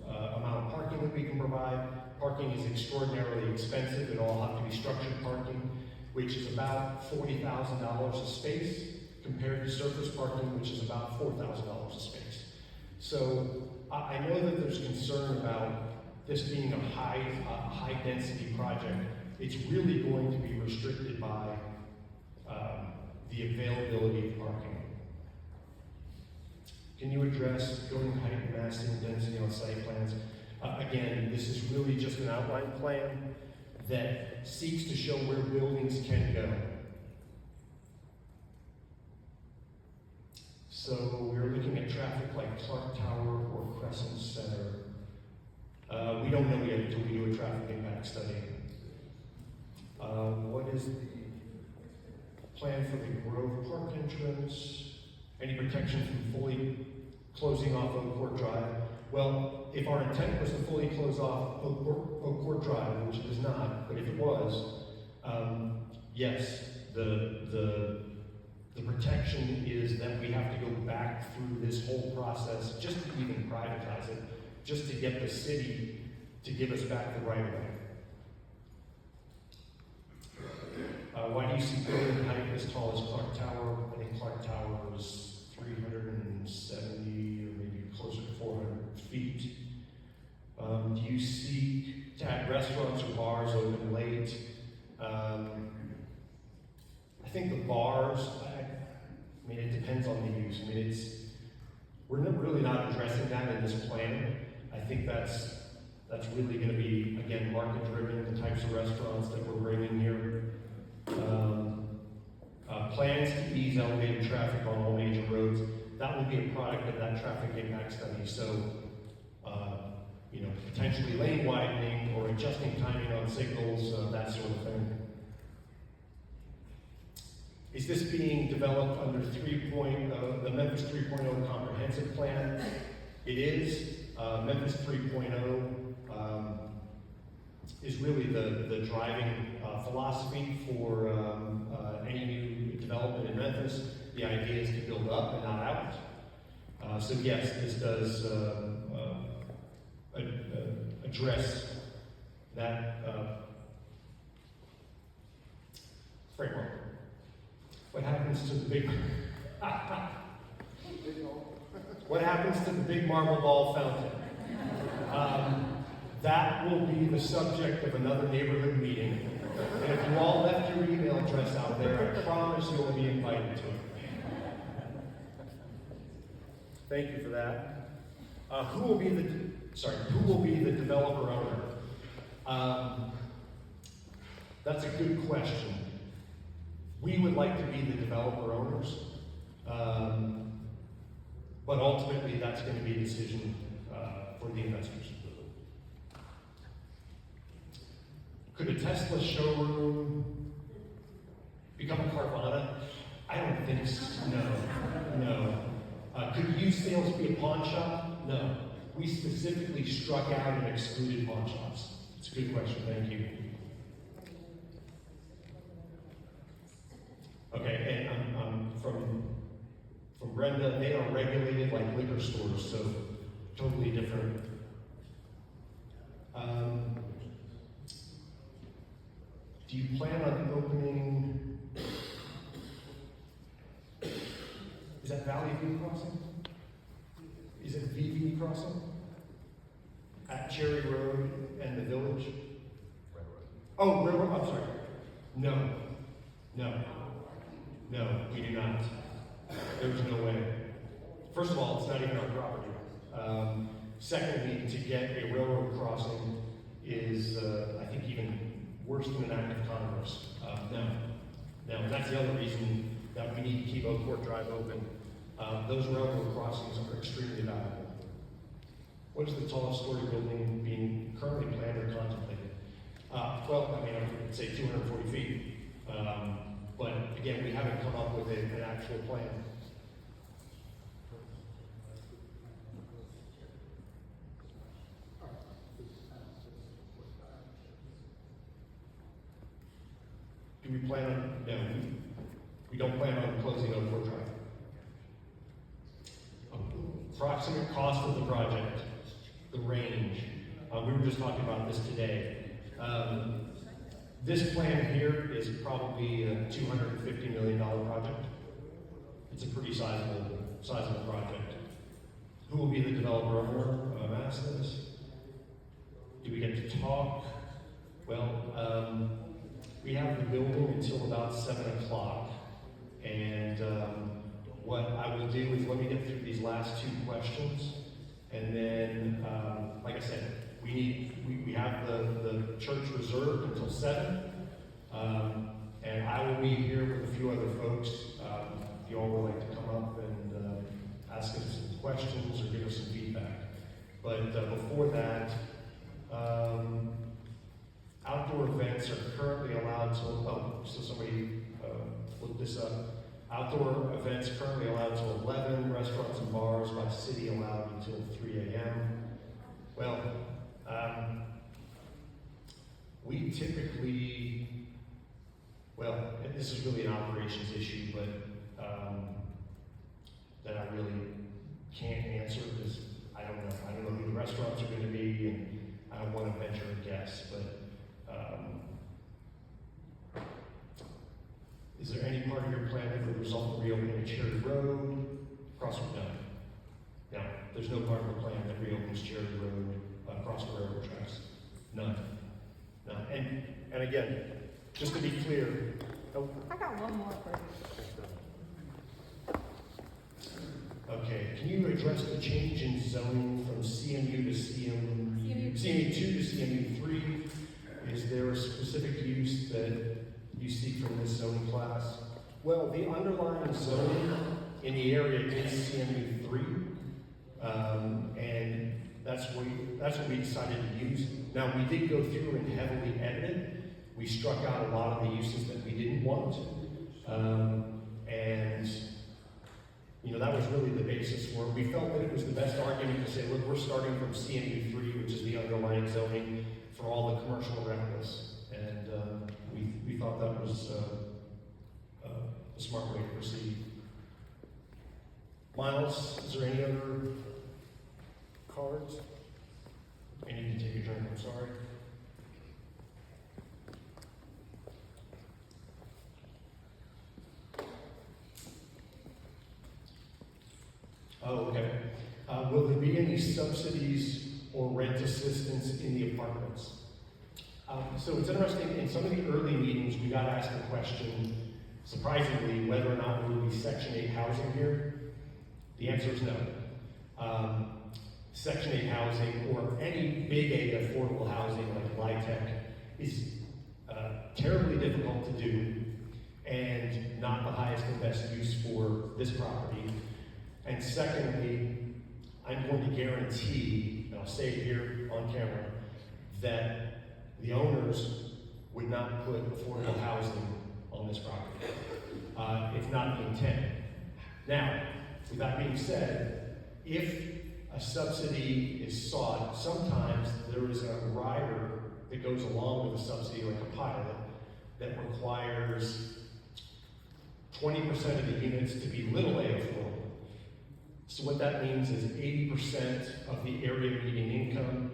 A: amount of parking that we can provide. Parking is extraordinarily expensive. It all have to be structured parking, which is about $40,000 a space, compared to surface parking, which is about $4,000 a space. So I know that there's concern about this being a high density project. It's really going to be restricted by the availability of parking. Can you address building height and massing density on site plans? Again, this is really just an outline plan that seeks to show where buildings can go. So we're looking at traffic like Clark Tower or Crescent Center. We don't know yet until we do a traffic impact study. What is the plan for the Grove Park entrance? Any protection from fully closing off Oak Court Drive? Well, if our intent was to fully close off Oak Court Drive, which it is not, but if it was, yes, the protection is that we have to go back through this whole process just to even privatize it, just to get the city to give us back the right of way. Why do you see building height as tall as Clark Tower? I think Clark Tower was 370 or maybe closer to 400 feet. Do you seek to have restaurants or bars open late? I think the bars, I mean, it depends on the use. I mean, we're really not addressing that in this plan. I think that's really going to be, again, market driven, the types of restaurants that we're bringing here. Plans to ease elevated traffic on all major roads. That will be a product of that traffic impact study. So, you know, potentially lane widening or adjusting timing on signals, that sort of thing. Is this being developed under the Memphis 3.0 comprehensive plan? It is. Memphis 3.0 is really the driving philosophy for any new development in Memphis. The idea is to build up and not out. So yes, this does address that framework. What happens to the big what happens to the big marble ball fountain? That will be the subject of another neighborhood meeting. And if you all left your email address out there, I promise you'll be invited to it. Thank you for that. Who will be the developer owner? That's a good question. We would like to be the developer owners, but ultimately that's going to be a decision for the investors. Could a Tesla showroom become a Carvana? I don't think so. No. Could used sales be a pawn shop? No. We specifically struck out and excluded pawn shops. It's a good question, thank you. Okay, and from Brenda, they are regulated like liquor stores, so totally different. Do you plan on opening, is that Valley View Crossing? Is it VV Crossing? At Cherry Road and the Village? Oh, Railroad, I'm sorry. No, we do not. There's no way. First of all, it's not even our property. Secondly, to get a railroad crossing is, I think, even worse than an act of Congress. No, that's the other reason that we need to keep Oak Court Drive open. Those railroad crossings are extremely valuable. What is the tallest story building being currently planned or contemplated? Well, I mean, I would say 240 feet. But again, we haven't come up with an actual plan. Do we plan on, no, we don't plan on closing Oak Court Drive. Approximate cost of the project, the range. We were just talking about this today. This plan here is probably a $250 million project. It's a pretty sizable project. Who will be the developer owner? I'm asked this. Do we get to talk? Well, we have the building until about 7 o'clock, and what I will do is let me get through these last two questions, and then, like I said, we have the church reserved until 7, and I will be here with a few other folks. If you all would like to come up and ask us some questions or give us some feedback. But before that, outdoor events are currently allowed till, so somebody looked this up. Outdoor events currently allowed till 11, restaurants and bars by city allowed until 3 a.m. Well, we typically, well, this is really an operations issue, but that I really can't answer because I don't know. I don't know who the restaurants are going to be, and I don't want to venture a guess, but is there any part of your plan that would result in reopening Cherry Road? Crossroad? No. No. There's no part of the plan that reopens Cherry Road across the railroad tracks. None. None. And again, just to be clear. Oh,
C: I got one more for you.
A: okay. Can you address the change in zoning from CMU to CMU2 to CMU3? Is there a specific use that you see from this zoning class? Well, the underlying zoning in the area is CMU3, and that's what we decided to use. Now, we did go through and heavily edit it. We struck out a lot of the uses that we didn't want, and that was really the basis for it. We felt that it was the best argument to say, look, we're starting from CMU3, which is the underlying zoning for all the commercial rentals, and we thought that was a smart way to proceed. Miles, is there any other cards? I need to take a drink, I'm sorry. Oh, okay. Will there be any subsidies or rent assistance in the apartments? So it's interesting, in some of the early meetings, we got asked the question, surprisingly, whether or not there will be Section 8 housing here. The answer is no. Section 8 housing, or any big A affordable housing like LIHTC, is terribly difficult to do and not the highest and best use for this property. And secondly, I'm going to guarantee, and I'll say it here on camera, that the owners would not put affordable housing on this property. It's not the intent. Now, with that being said, if a subsidy is sought, sometimes there is a rider that goes along with a subsidy, like a pilot, that requires 20% of the units to be little a affordable. So what that means is 80% of the area median income.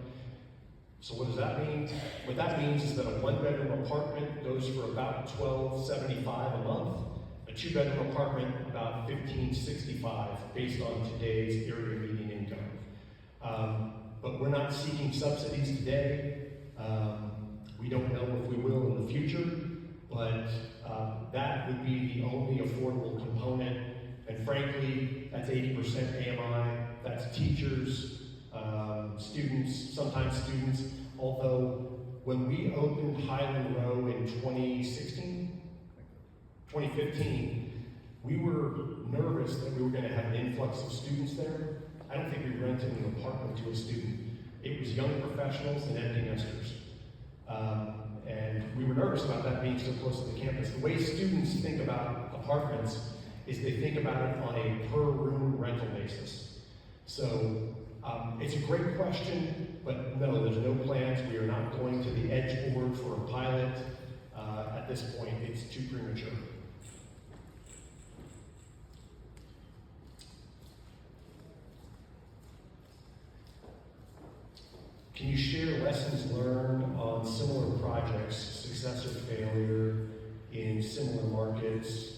A: So what does that mean? What that means is that a 1-bedroom apartment goes for about $1,275 a month. A 2-bedroom apartment about $1,565 based on today's area median income. But we're not seeking subsidies today. We don't know if we will in the future, but that would be the only affordable component. And frankly, that's 80% AMI, that's teachers, students, sometimes students. Although when we opened Highland Row in 2015, we were nervous that we were going to have an influx of students there. I don't think we rented an apartment to a student. It was young professionals and empty nesters. And we were nervous about that being so close to the campus. The way students think about apartments is they think about it on a per room rental basis. So it's a great question, but no, there's no plans. We are not going to the edge board for a pilot at this point. It's too premature. Can you share lessons learned on similar projects, success or failure in similar markets?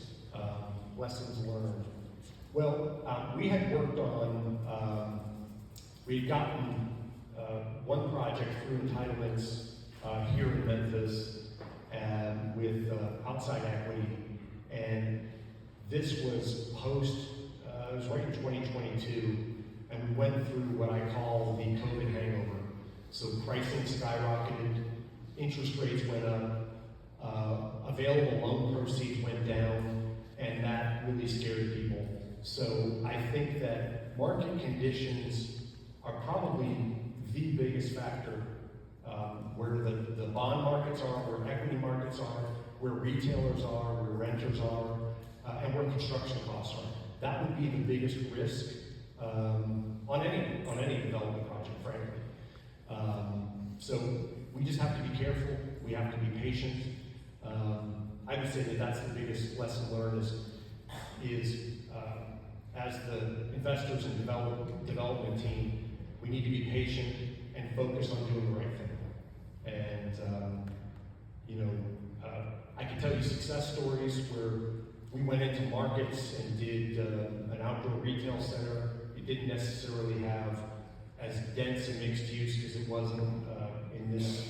A: Lessons learned. Well, we had worked on, we had gotten one project through entitlements here in Memphis with outside equity, and this was post it was right in 2022, and we went through what I call the COVID hangover. So pricing skyrocketed, interest rates went up, available loan proceeds went down, and that really scared people. So I think that market conditions are probably the biggest factor, where the bond markets are, where equity markets are, where retailers are, where renters are, and where construction costs are. That would be the biggest risk on any development project, frankly. So we just have to be careful. We have to be patient. I would say that that's the biggest lesson learned is as the investors and development team, we need to be patient and focus on doing the right thing. And I can tell you success stories where we went into markets and did an outdoor retail center. It didn't necessarily have as dense a mixed use because it wasn't in this,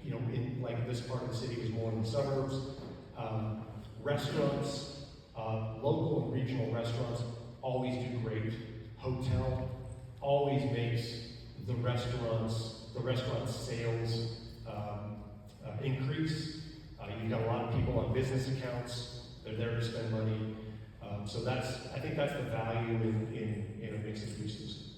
A: in like this part of the city, it was more in the suburbs. Restaurants, local and regional restaurants always do great. Hotel always makes the restaurant sales increase. You've got a lot of people on business accounts. They're there to spend money. So I think that's the value in a mix of uses.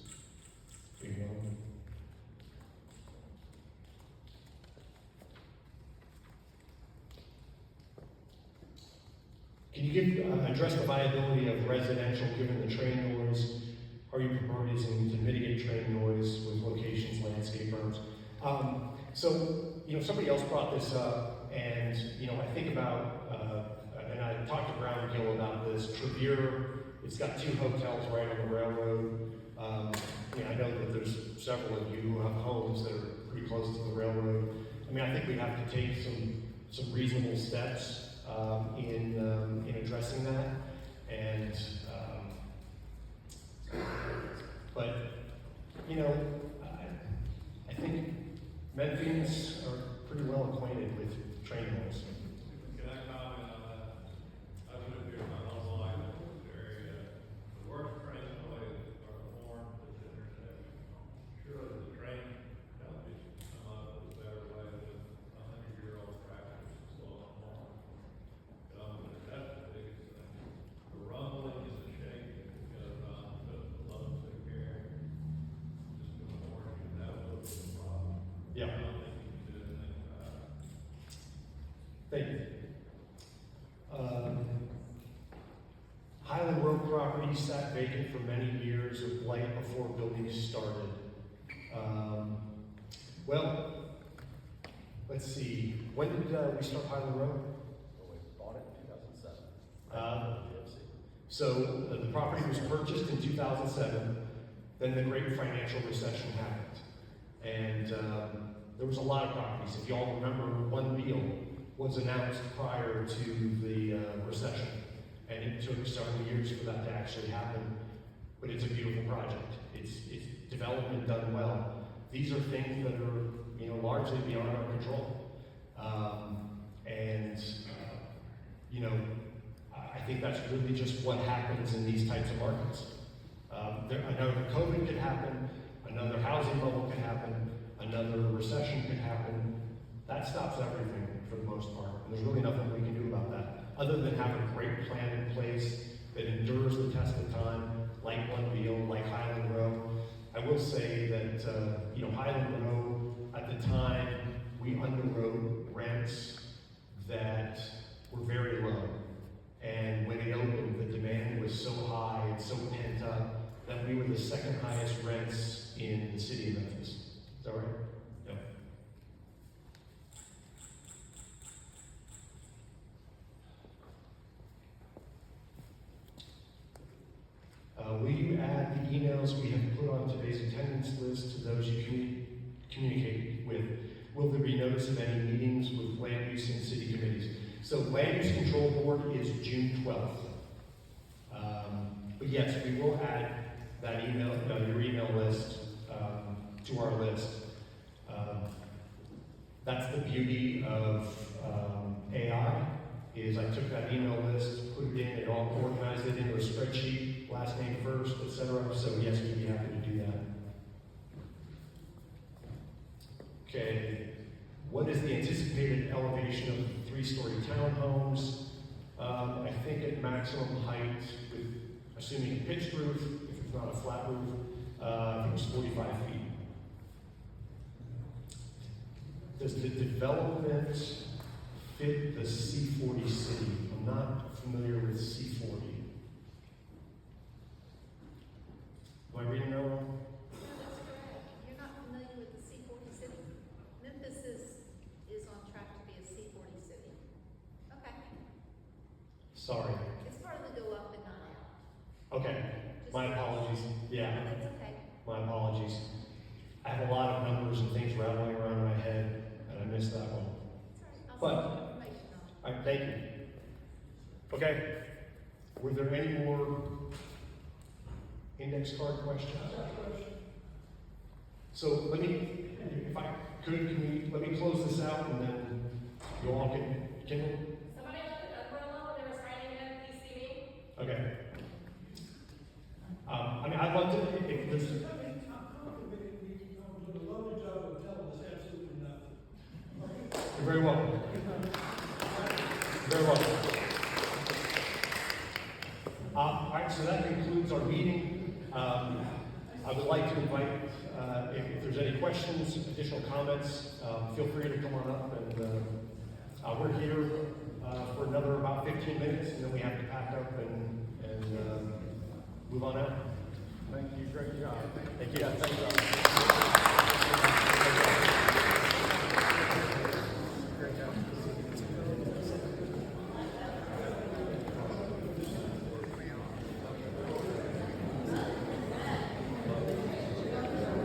A: Can you address the viability of residential given the train noise? Are you proposing to mitigate train noise with locations, landscape berms? Somebody else brought this up, and I think about, and I talked to Brown Gill about this. Trevere, it's got 2 hotels right on the railroad. I know that there's several of you who have homes that are pretty close to the railroad. I think we have to take some reasonable steps in addressing that, and I think Memphians are pretty well acquainted with train noise.
F: Can I comment on that? I've lived here my whole life in this area. The worst train noise are the horns at the intersection. Surely the train companies come up with a better way than 100-year-old tractors and slow horn. That's the biggest thing. The rumbling and the shaking that goes on, the loads they carry, just the horns, and that will be a problem.
A: Yeah.
F: I don't think you can do anything about it.
A: Thank you. Highland Road property sat vacant for many years with blight before building started. Let's see. When did we start Highland Road?
B: We bought it in 2007. GFC.
A: So the property was purchased in 2007. Then the great financial recession happened. And there was a lot of properties. If you all remember, one deal was announced prior to the recession. And it took several years for that to actually happen. But it's a beautiful project. It's development done well. These are things that are largely beyond our control. I think that's really just what happens in these types of markets. Another COVID could happen, another housing bubble could happen, another recession could happen. That stops everything for the most part. And there's really nothing we can do about that, other than have a great plan in place that endures the test of time, like One Beal, like Highland Row. I will say that Highland Row, at the time, we underwrote rents that were very low. And when it opened, the demand was so high and so pent up that we were the second highest rents in the city of Memphis. Is that right? Yep. Will you add the emails we have put on today's attendance list to those you communicate with? Will there be notice of any meetings with land use and city committees? So Land Use Control Board is June 12th. But yes, we will add that email, your email list to our list. That's the beauty of AI, is I took that email list, put it in, and all organized it into a spreadsheet. last name first, etc. So yes, we'd be happy to do that. Okay, what is the anticipated elevation of 3-story townhomes? I think at maximum height, with assuming a pitched roof, if it's not a flat roof, I think it's 45 feet. Does the development fit the C40 city? I'm not familiar with C40. Am I reading that wrong?
G: No, that's correct. You're not familiar with the C40 city? Memphis is on track to be a C40 city. Okay.
A: Sorry.
G: It's hardly go up and not out.
A: Okay, my apologies. Yeah,
G: That's okay.
A: my apologies. I have a lot of numbers and things rattling around in my head, and I missed that one.
G: It's all right.
A: But-
G: I'll send you information on it.
A: All right, thank you. Okay, were there any more index card questions? So let me, if I could, let me close this out and then you all can,
H: Somebody left an umbrella when they were signing in, please see me.
A: okay. I mean, I'd love to, if there's,
D: I'm complimenting you, you did a lovely job of telling us absolutely nothing.
A: you're very welcome. You're very welcome. All right, so that concludes our meeting. I would like to invite, if there's any questions, additional comments, feel free to come on up. And we're here for another about 15 minutes, and then we have to pack up and move on out.
B: Thank you, great job.
A: Thank you.